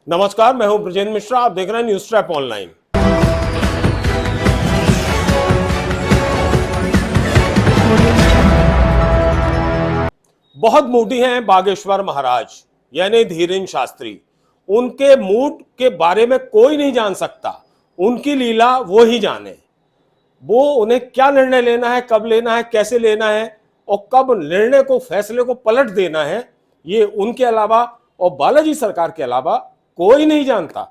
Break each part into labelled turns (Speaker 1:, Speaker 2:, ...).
Speaker 1: नमस्कार, मैं हूं ब्रजेंद्र मिश्रा। आप देख रहे हैं न्यूज ट्रैप ऑनलाइन। बहुत मूडी हैं बागेश्वर महाराज यानी धीरेन्द्र शास्त्री। उनके मूड के बारे में कोई नहीं जान सकता, उनकी लीला वो ही जाने। वो उन्हें क्या निर्णय लेना है, कब लेना है, कैसे लेना है और कब निर्णय को, फैसले को पलट देना है, ये उनके अलावा और बालाजी सरकार के अलावा कोई नहीं जानता।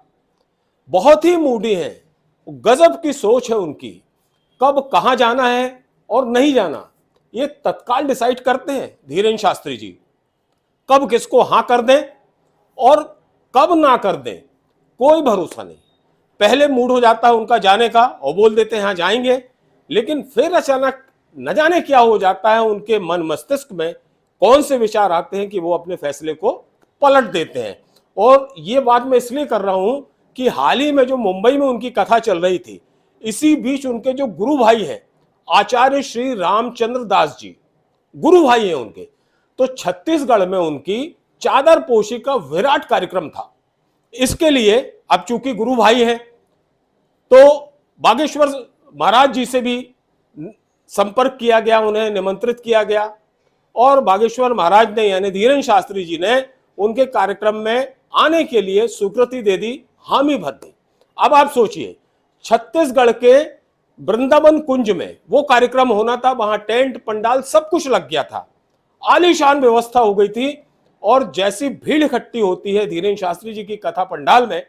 Speaker 1: बहुत ही मूडी हैं, गजब की सोच है उनकी। कब कहां जाना है और नहीं जाना ये तत्काल डिसाइड करते हैं धीरेन्द्र शास्त्री जी। कब किसको हां कर दें और कब ना कर दें कोई भरोसा नहीं। पहले मूड हो जाता है उनका जाने का और बोल देते हैं हाँ जाएंगे, लेकिन फिर अचानक न जाने क्या हो जाता है उनके मन मस्तिष्क में, कौन से विचार आते हैं कि वो अपने फैसले को पलट देते हैं। और ये बात मैं इसलिए कर रहा हूं कि हाल ही में जो मुंबई में उनकी कथा चल रही थी, इसी बीच उनके जो गुरु भाई हैं आचार्य श्री रामचंद्र दास जी, गुरु भाई हैं उनके, तो छत्तीसगढ़ में उनकी चादर पोशी का विराट कार्यक्रम था। इसके लिए अब चूंकि गुरु भाई हैं तो बागेश्वर महाराज जी से भी संपर्क किया गया, उन्हें निमंत्रित किया गया और बागेश्वर महाराज ने यानी धीरेन्द्र शास्त्री जी ने उनके कार्यक्रम में आने के लिए स्वीकृति दे दी, हामी भर दी। अब आप सोचिए, छत्तीसगढ़ के वृंदावन कुंज में वो कार्यक्रम होना था, वहां टेंट पंडाल सब कुछ लग गया था, आलीशान व्यवस्था हो गई थी और जैसी भीड़ इकट्ठी होती है धीरेन्द्र शास्त्री जी की कथा पंडाल में,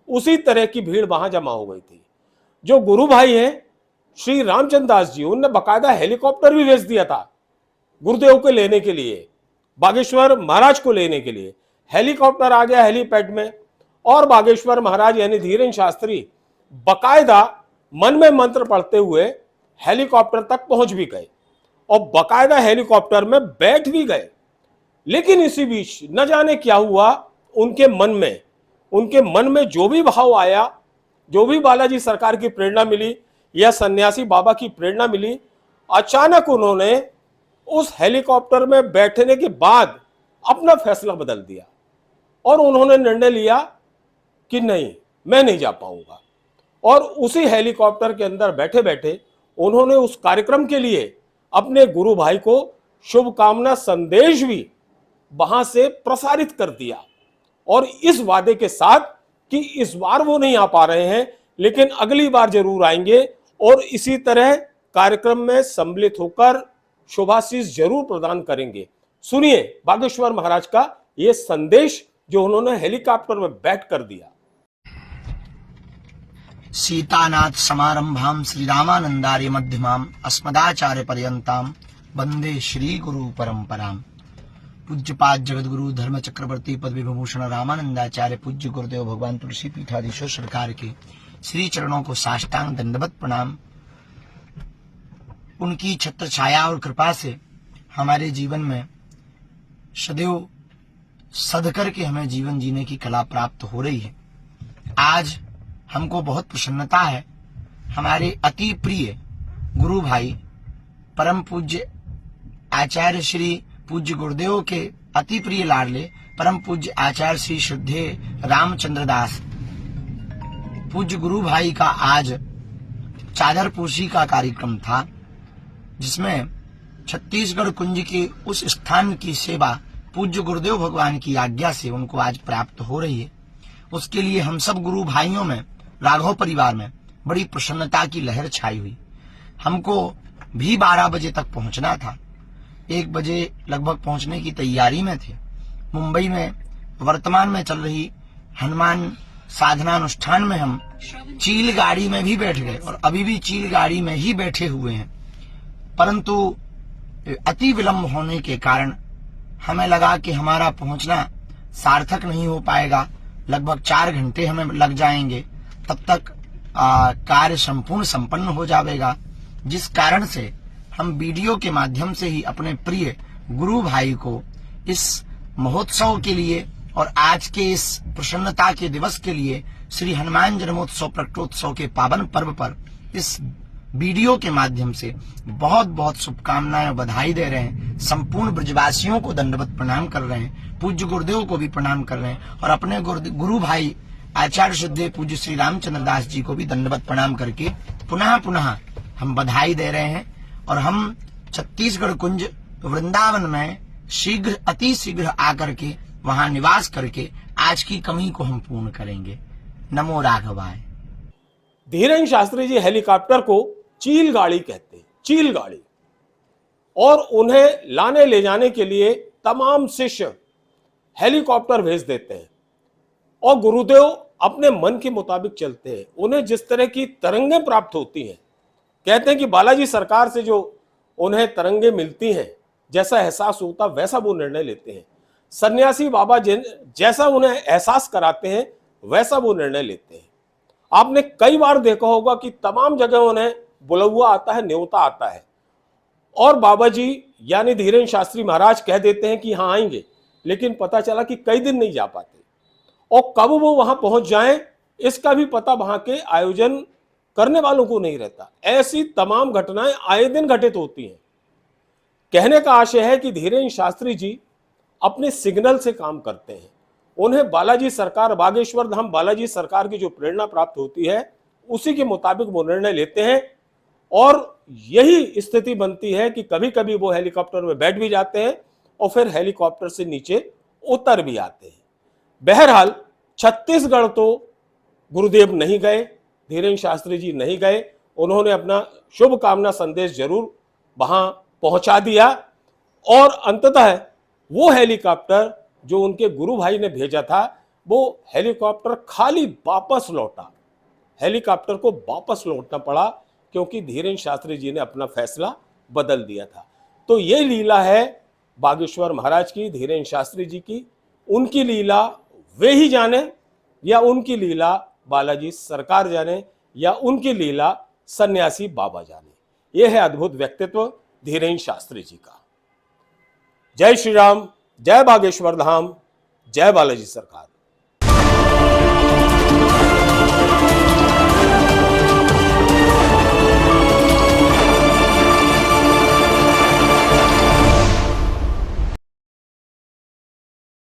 Speaker 1: उसी तरह की भीड़ वहां जमा हो गई थी। जो गुरु भाई हैं श्री रामचंद्र दास जी, उनने बकायदा हेलीकॉप्टर भी भेज दिया था गुरुदेव को लेने के लिए, बागेश्वर महाराज को लेने के लिए। हेलीकॉप्टर आ गया हेलीपैड में और बागेश्वर महाराज यानी धीरेन्द्र शास्त्री बकायदा मन में मंत्र पढ़ते हुए हेलीकॉप्टर तक पहुंच भी गए और बकायदा हेलीकॉप्टर में बैठ भी गए। लेकिन इसी बीच न जाने क्या हुआ उनके मन में जो भी भाव आया, जो भी बालाजी सरकार की प्रेरणा मिली या सन्यासी बाबा की प्रेरणा मिली, अचानक उन्होंने उस हेलीकॉप्टर में बैठने के बाद अपना फैसला बदल दिया और उन्होंने निर्णय लिया कि नहीं, मैं नहीं जा पाऊंगा। और उसी हेलीकॉप्टर के अंदर बैठे बैठे उन्होंने उस कार्यक्रम के लिए अपने गुरु भाई को शुभकामना संदेश भी वहां से प्रसारित कर दिया और इस वादे के साथ कि इस बार वो नहीं आ पा रहे हैं लेकिन अगली बार जरूर आएंगे और इसी तरह कार्यक्रम में सम्मिलित होकर शुभाशीष जरूर प्रदान करेंगे। सुनिए बागेश्वर महाराज का यह संदेश जो उन्होंने हेलीकॉप्टर में बैठ कर दिया।
Speaker 2: सीतानाथ समारंभाम श्री रामानंदार्य मध्यमाम अस्मदाचार्य पर्यंताम वंदे श्री गुरु परंपराम। पूज्यपाद जगतगुरु धर्म चक्रवर्ती पद विभूषण रामानंदाचार्य पूज्य गुरुदेव भगवान तुलसी पीठाधीश्वर सरकार के श्री चरणों को साष्टांग दंडवत प्रणाम। उनकी छत्र छाया और कृपा से हमारे जीवन में सदैव सदकर के हमें जीवन जीने की कला प्राप्त हो रही है। आज हमको बहुत प्रसन्नता है, हमारे अति प्रिय गुरु भाई परम पूज्य आचार्य श्री पूज्य गुरुदेव के अति प्रिय लाडले परम पूज्य आचार्य श्री श्रद्धेय रामचंद्र दास पूज्य गुरु भाई का आज चादर पोशी का कार्यक्रम था, जिसमें छत्तीसगढ़ कुंज के उस स्थान की सेवा पूज्य गुरुदेव भगवान की आज्ञा से उनको आज प्राप्त हो रही है। उसके लिए हम सब गुरु भाइयों में, राघव परिवार में बड़ी प्रसन्नता की लहर छाई हुई। हमको भी 12 बजे तक पहुंचना था, 1 बजे लगभग पहुंचने की तैयारी में थे। मुंबई में वर्तमान में चल रही हनुमान साधना अनुष्ठान में हम चील गाड़ी में भी बैठ गए और अभी भी चील गाड़ी में ही बैठे हुए हैं, परंतु अति विलंब होने के कारण हमें लगा कि हमारा पहुंचना सार्थक नहीं हो पाएगा, लगभग 4 घंटे हमें लग जाएंगे, तब तक कार्य संपूर्ण संपन्न हो जाएगा। जिस कारण से हम वीडियो के माध्यम से ही अपने प्रिय गुरु भाई को इस महोत्सव के लिए और आज के इस प्रसन्नता के दिवस के लिए श्री हनुमान जन्मोत्सव प्रकटोत्सव के पावन पर्व पर इस वीडियो के माध्यम से बहुत बहुत शुभकामनाएं और बधाई दे रहे हैं। संपूर्ण ब्रजवासियों को दंडवत प्रणाम कर रहे हैं, पूज्य गुरुदेव को भी प्रणाम कर रहे हैं और अपने गुरु भाई आचार्य श्रद्धेय पूज्य श्री रामचंद्र दास जी को भी दंडवत प्रणाम करके पुनः पुनः हम बधाई दे रहे हैं। और हम छत्तीसगढ़ कुंज वृंदावन में शीघ्र अति शीघ्र आकर के वहां निवास करके आज की कमी को हम पूर्ण करेंगे। नमो राघवाय।
Speaker 1: धीरेन्द्र शास्त्री जी हेलीकॉप्टर को चील गाड़ी कहते हैं, चील गाड़ी। और उन्हें लाने ले जाने के लिए तमाम शिष्य हेलीकॉप्टर भेज देते हैं और गुरुदेव अपने मन के मुताबिक चलते हैं। उन्हें जिस तरह की तरंगें प्राप्त होती हैं, कहते हैं कि बालाजी सरकार से जो उन्हें तरंगें मिलती हैं, जैसा एहसास होता वैसा वो निर्णय लेते हैं। सन्यासी बाबा जैसा उन्हें एहसास कराते हैं वैसा वो निर्णय लेते हैं। आपने कई बार देखा होगा कि तमाम जगह उन्हें बुलौआ आता है, न्योता आता है और बाबा जी यानी धीरेन्द्र शास्त्री महाराज कह देते हैं कि हाँ आएंगे, लेकिन पता चला कि कई दिन नहीं जा पाते और कब वो वहां पहुंच जाएं इसका भी पता वहां के आयोजन करने वालों को नहीं रहता। ऐसी तमाम घटनाएं आए दिन घटित होती हैं। कहने का आशय है कि धीरेन्द्र शास्त्री जी अपने सिग्नल से काम करते हैं। उन्हें बालाजी सरकार, बागेश्वर धाम बालाजी सरकार की जो प्रेरणा प्राप्त होती है उसी के मुताबिक वो निर्णय लेते हैं और यही स्थिति बनती है कि कभी कभी वो हेलीकॉप्टर में बैठ भी जाते हैं और फिर हेलीकॉप्टर से नीचे उतर भी आते हैं। बहरहाल छत्तीसगढ़ तो गुरुदेव नहीं गए, धीरेन्द्र शास्त्री जी नहीं गए। उन्होंने अपना शुभकामना संदेश जरूर वहां पहुंचा दिया और अंततः वो हेलीकॉप्टर जो उनके गुरु भाई ने भेजा था वो हेलीकॉप्टर खाली वापस लौटा। हेलीकॉप्टर को वापस लौटना पड़ा क्योंकि धीरेन्द्र शास्त्री जी ने अपना फैसला बदल दिया था। तो ये लीला है बागेश्वर महाराज की, धीरेन्द्र शास्त्री जी की। उनकी लीला वे ही जाने या उनकी लीला बालाजी सरकार जाने या उनकी लीला सन्यासी बाबा जाने। यह है अद्भुत व्यक्तित्व धीरेन्द्र शास्त्री जी का। जय श्री राम, जय बागेश्वर धाम, जय बालाजी सरकार।